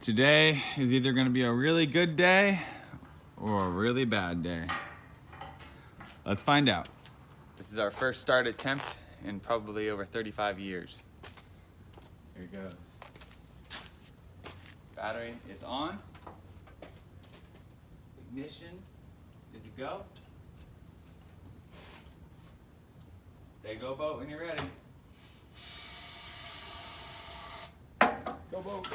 Today is either going to be a really good day or a really bad day. Let's find out. This is our first start attempt in probably over 35 years. Here it goes. Battery is on. Ignition is a go. Say go boat when you're ready. Go boat.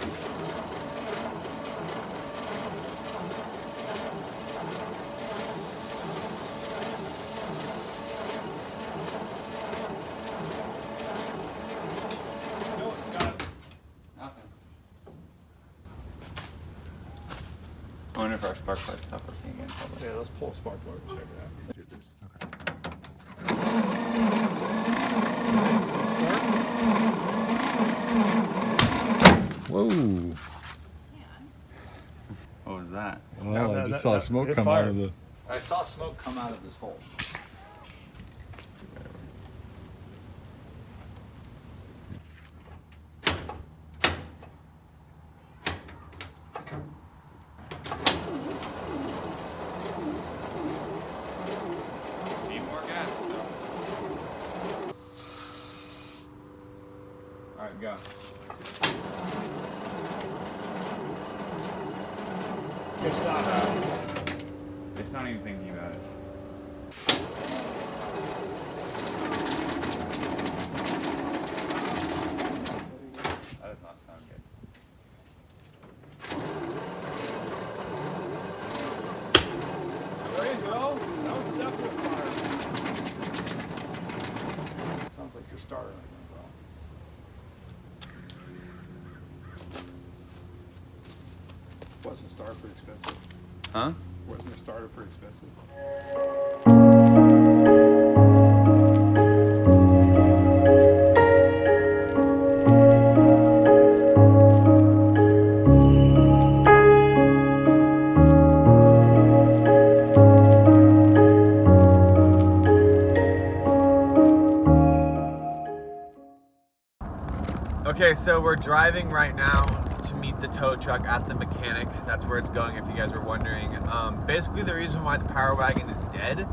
No, it's got nothing. I wonder if our spark plug stop working again. Yeah, let's pull a spark plug and check it out. Do this. Whoa. What was that? Oh, I just saw smoke come out of the... I saw smoke come out of this hole. Need more gas, so. Alright, go. Good stop. It's not even thinking about it. That does not sound good. There you go. That was a definite fire. Sounds like your starter ain't going well. Wasn't a starter pretty expensive? Huh? Wasn't a starter pretty expensive? Okay, so we're driving right now to meet the tow truck at the mechanic. That's where it's going, if you guys were wondering. Basically, the reason why the Power Wagon is dead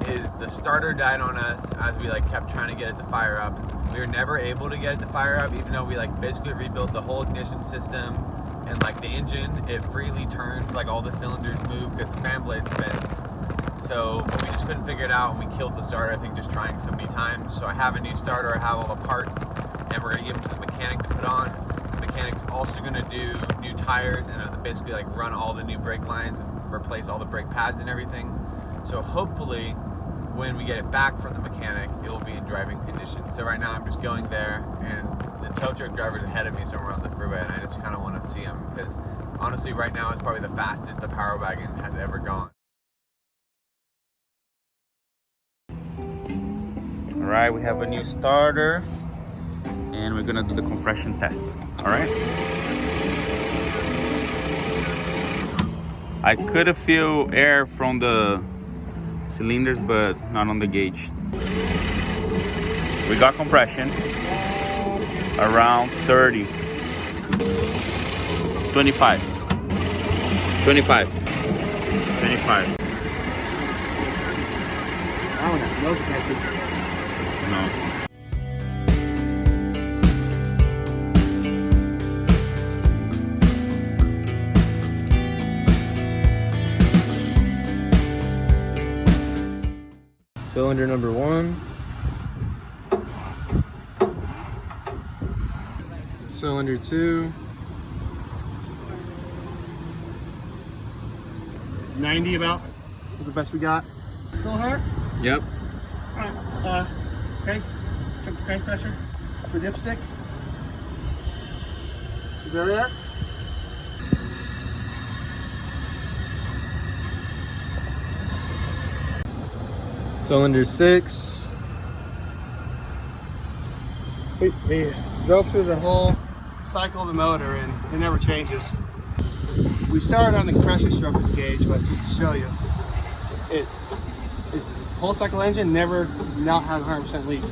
is the starter died on us as we kept trying to get it to fire up. We were never able to get it to fire up, even though we basically rebuilt the whole ignition system and the engine. It freely turns, all the cylinders move because the fan blade spins. So we just couldn't figure it out, and we killed the starter, I think, just trying so many times. So I have a new starter, I have all the parts, and we're gonna give them to the mechanic to put on. The mechanic's also gonna do new tires and basically run all the new brake lines and replace all the brake pads and everything. So hopefully when we get it back from the mechanic, it will be in driving condition. So right now I'm just going there, and the tow truck driver's ahead of me somewhere on the freeway, and I just kind of want to see him because honestly right now it's probably the fastest the Power Wagon has ever gone. All right, we have a new starter and we're gonna do the compression tests. All right. I could feel air from the cylinders, but not on the gauge. We got compression around 30, 25, 25, 25. No pressure. No. Cylinder number 1. Cylinder 2. 90 about is the best we got. Still hurt? Yep. Alright, crank pressure for dipstick. Is that there? Cylinder 6. We drove through the whole cycle of the motor and it never changes. We started on the pressure structure gauge, but just to show you, it whole cycle engine never not had 100% leak.